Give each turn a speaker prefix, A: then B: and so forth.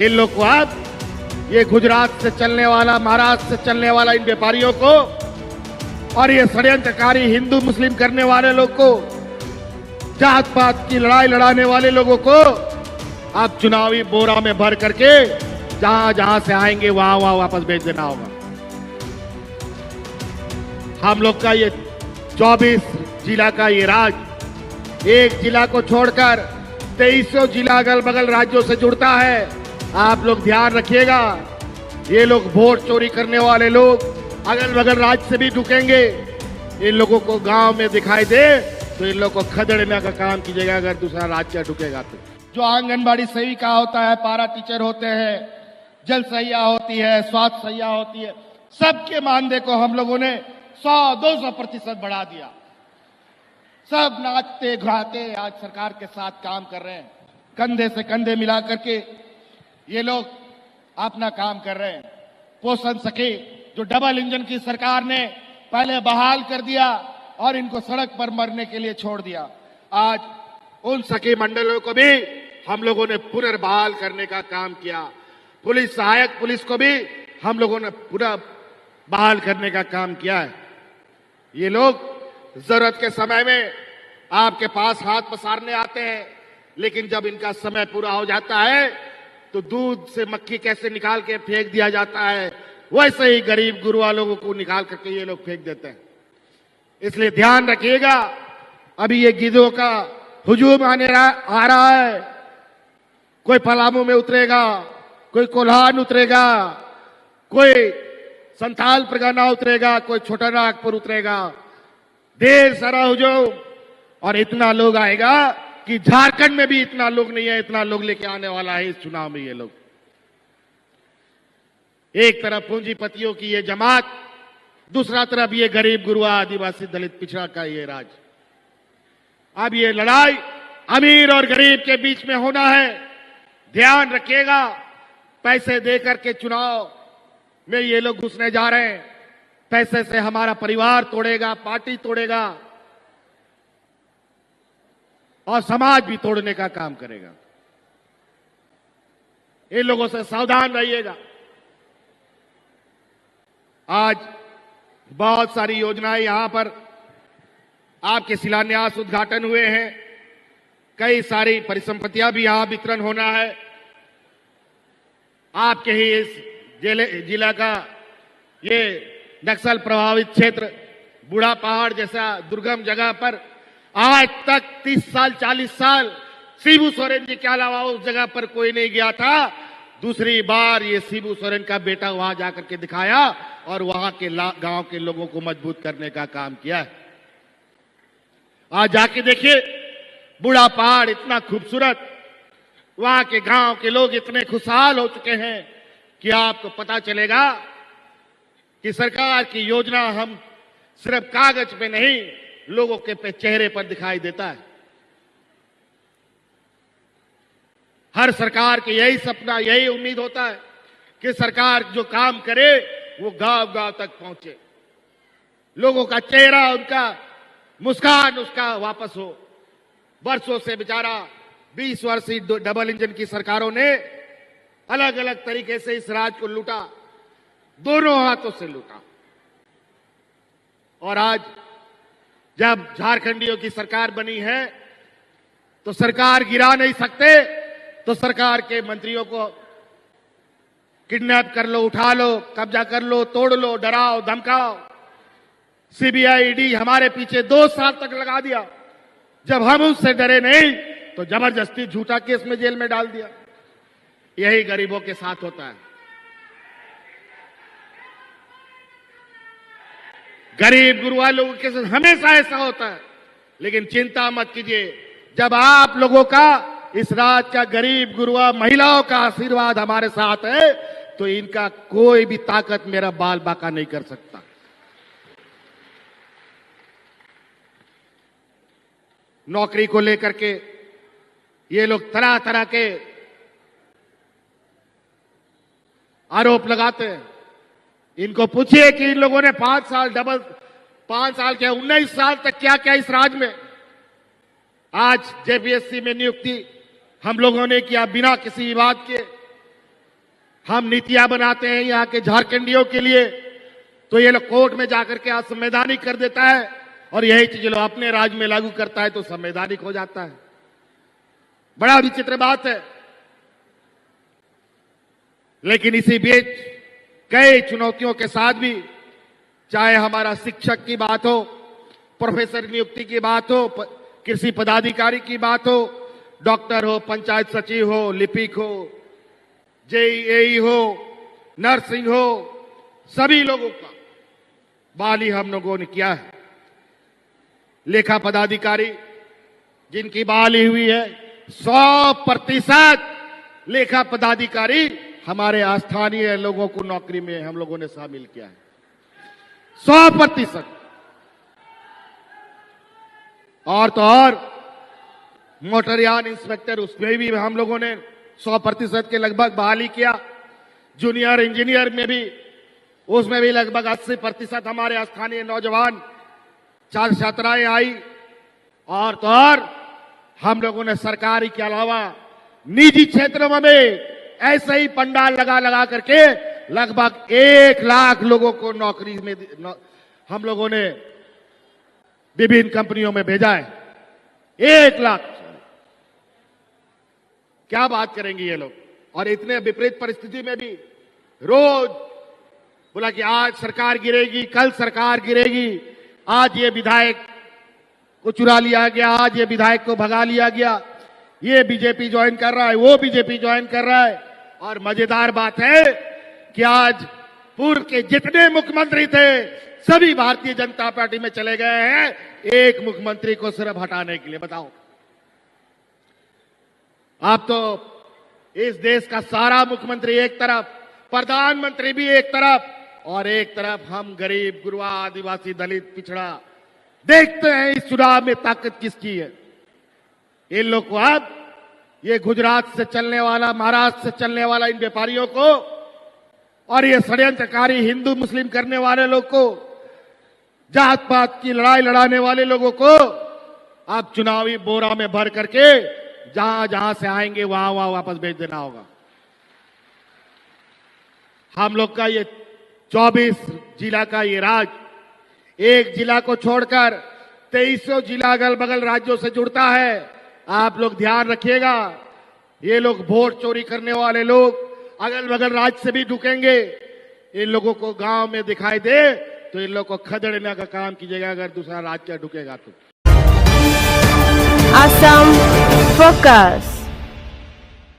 A: इन लोग को अब ये गुजरात से चलने वाला, महाराष्ट्र से चलने वाला इन व्यापारियों को और ये षड्यंत्रकारी हिंदू मुस्लिम करने वाले लोग को, जात पात की लड़ाई लड़ाने वाले लोगों को अब चुनावी बोरा में भर करके जहां जहां से आएंगे वहां वहां वापस भेज देना होगा। हम लोग का ये 24 जिला का ये राज, एक जिला को छोड़कर 2300 जिला अगल बगल राज्यों से जुड़ता है। आप लोग ध्यान रखिएगा, ये लोग वोट चोरी करने वाले लोग अगल बगल राज्य से भी ढुकेंगे। इन लोगों को गांव में दिखाई दे तो इन लोगों को खदेड़ने का काम कीजिएगा अगर दूसरा राज्य ढुकेगा तो। जो आंगनबाड़ी सेविका होता है, पारा टीचर होते हैं, जल सहिया होती है, स्वास्थ्य सहिया होती है, सबके मानदेय को हम लोगों ने 100-200% बढ़ा दिया। सब नाचते घाते आज सरकार के साथ काम कर रहे हैं, कंधे से कंधे मिला करके ये लोग अपना काम कर रहे हैं। पोषण सखी जो डबल इंजन की सरकार ने पहले बहाल कर दिया और इनको सड़क पर मरने के लिए छोड़ दिया, आज उन सखी मंडलों को भी हम लोगों ने पुनर्बहाल करने का काम किया। पुलिस सहायक पुलिस को भी हम लोगों ने पुनः बहाल करने का काम किया है। ये लोग जरूरत के समय में आपके पास हाथ पसारने आते हैं, लेकिन जब इनका समय पूरा हो जाता है तो दूध से मक्खी कैसे निकाल के फेंक दिया जाता है, वैसे ही गरीब गुरुआ लोगों को निकाल करके ये लोग फेंक देते हैं। इसलिए ध्यान रखिएगा, अभी ये गिद्धों का हुजूम आ रहा है। कोई पलामू में उतरेगा, कोई कोल्हान उतरेगा, कोई संथाल परगना उतरेगा, कोई छोटा नागपुर उतरेगा। ढेर सारा हुजूम और इतना लोग आएगा कि झारखंड में भी इतना लोग नहीं है, इतना लोग लेके आने वाला है इस चुनाव में। ये लोग एक तरफ पूंजीपतियों की ये जमात, दूसरा तरफ ये गरीब गुरुआ आदिवासी दलित पिछड़ा का ये राज। अब ये लड़ाई अमीर और गरीब के बीच में होना है। ध्यान रखिएगा, पैसे देकर के चुनाव में ये लोग घुसने जा रहे हैं। पैसे से हमारा परिवार तोड़ेगा, पार्टी तोड़ेगा और समाज भी तोड़ने का काम करेगा। इन लोगों से सावधान रहिएगा। आज बहुत सारी योजनाएं यहां पर आपके शिलान्यास उद्घाटन हुए हैं, कई सारी परिसंपत्तियां भी यहां वितरण होना है। आपके ही इस जिला का ये नक्सल प्रभावित क्षेत्र बूढ़ा पहाड़ जैसा दुर्गम जगह पर आज तक 30 साल 40 साल शिबू सोरेन जी के अलावा उस जगह पर कोई नहीं गया था। दूसरी बार ये शिबू सोरेन का बेटा वहां जाकर के दिखाया और वहां के गांव के लोगों को मजबूत करने का काम किया है। आज जाके देखिए, बूढ़ा पहाड़ इतना खूबसूरत, वहां के गांव के लोग इतने खुशहाल हो चुके हैं कि आपको पता चलेगा कि सरकार की योजना हम सिर्फ कागज पे नहीं, लोगों के चेहरे पर दिखाई देता है। हर सरकार के यही सपना, यही उम्मीद होता है कि सरकार जो काम करे वो गांव गांव तक पहुंचे, लोगों का चेहरा, उनका मुस्कान उसका वापस हो। वर्षों से बेचारा 20 वर्षीय डबल इंजन की सरकारों ने अलग अलग तरीके से इस राज्य को लूटा, दोनों हाथों से लूटा। और आज जब झारखंडियों की सरकार बनी है तो सरकार गिरा नहीं सकते, तो सरकार के मंत्रियों को किडनैप कर लो, उठा लो, कब्जा कर लो, तोड़ लो, डराओ धमकाओ। सीबीआई ईडी हमारे पीछे 2 साल तक लगा दिया। जब हम उससे डरे नहीं तो जबरदस्ती झूठा केस में जेल में डाल दिया। यही गरीबों के साथ होता है। गरीब गुरुआ लोगों के साथ हमेशा ऐसा होता है। लेकिन चिंता मत कीजिए, जब आप लोगों का, इस राज्य का गरीब गुरुआ महिलाओं का आशीर्वाद हमारे साथ है तो इनका कोई भी ताकत मेरा बाल बाका नहीं कर सकता। नौकरी को लेकर के ये लोग तरह तरह के आरोप लगाते हैं। इनको पूछिए कि इन लोगों ने 5 साल के 19 साल तक क्या क्या इस राज्य में। आज जेपीएससी में नियुक्ति हम लोगों ने किया बिना किसी विवाद के। हम नीतियां बनाते हैं यहाँ के झारखंडियों के लिए, तो ये लोग कोर्ट में जाकर के असंवैधानिक कर देता है, और यही चीज लोग अपने राज्य में लागू करता है तो संवैधानिक हो जाता है। बड़ा विचित्र बात है। लेकिन इसी बीच कई चुनौतियों के साथ भी, चाहे हमारा शिक्षक की बात हो, प्रोफेसर नियुक्ति की बात हो, कृषि पदाधिकारी की बात हो, डॉक्टर हो, पंचायत सचिव हो, लिपिक हो, जेईई हो, नर्सिंग हो, सभी लोगों का बहाली हम लोगों ने किया है। लेखा पदाधिकारी जिनकी बहाली हुई है, 100% लेखा पदाधिकारी हमारे स्थानीय लोगों को नौकरी में हम लोगों ने शामिल किया है, 100%। और तो और मोटरयान इंस्पेक्टर, उसमें भी हम लोगों ने 100% के लगभग बहाली किया। जूनियर इंजीनियर में भी, उसमें भी लगभग 80% हमारे स्थानीय नौजवान छात्र छात्राएं आई। और तो और हम लोगों ने सरकारी के अलावा निजी क्षेत्रों में भी ऐसे ही पंडाल लगा करके लगभग 1 लाख लोगों को नौकरी में हम लोगों ने विभिन्न कंपनियों में भेजा है। 1 लाख। क्या बात करेंगे ये लोग। और इतने विपरीत परिस्थिति में भी रोज बोला कि आज सरकार गिरेगी, कल सरकार गिरेगी, आज ये विधायक को चुरा लिया गया, आज ये विधायक को भगा लिया गया, ये बीजेपी ज्वाइन कर रहा है, वो बीजेपी ज्वाइन कर रहा है। और मजेदार बात है कि आज पूर्व के जितने मुख्यमंत्री थे सभी भारतीय जनता पार्टी में चले गए हैं, एक मुख्यमंत्री को सिर्फ हटाने के लिए। बताओ, आप तो इस देश का सारा मुख्यमंत्री एक तरफ, प्रधानमंत्री भी एक तरफ, और एक तरफ हम गरीब, गुरबा, आदिवासी, दलित, पिछड़ा। देखते हैं इस चुनाव में ताकत किसकी है। इन लोग को अब ये गुजरात से चलने वाला, महाराष्ट्र से चलने वाला इन व्यापारियों को, और ये षड्यंत्रकारी हिंदू मुस्लिम करने वाले लोग को, जात पात की लड़ाई लड़ाने वाले लोगों को अब चुनावी बोरा में भर करके जहां जहां से आएंगे वहां वहां वापस भेज देना होगा। हम लोग का ये 24 जिला का ये राज, एक जिला को छोड़कर 2300 जिला अगल बगल राज्यों से जुड़ता है। आप लोग ध्यान रखिएगा, ये लोग वोट चोरी करने वाले लोग अगल बगल राज्य से भी ढुकेंगे। इन लोगों को गांव में दिखाई दे तो इन लोग को खदेड़ने का काम कीजिएगा, अगर दूसरा राज्य ढुकेगा तो।
B: Assam Focus।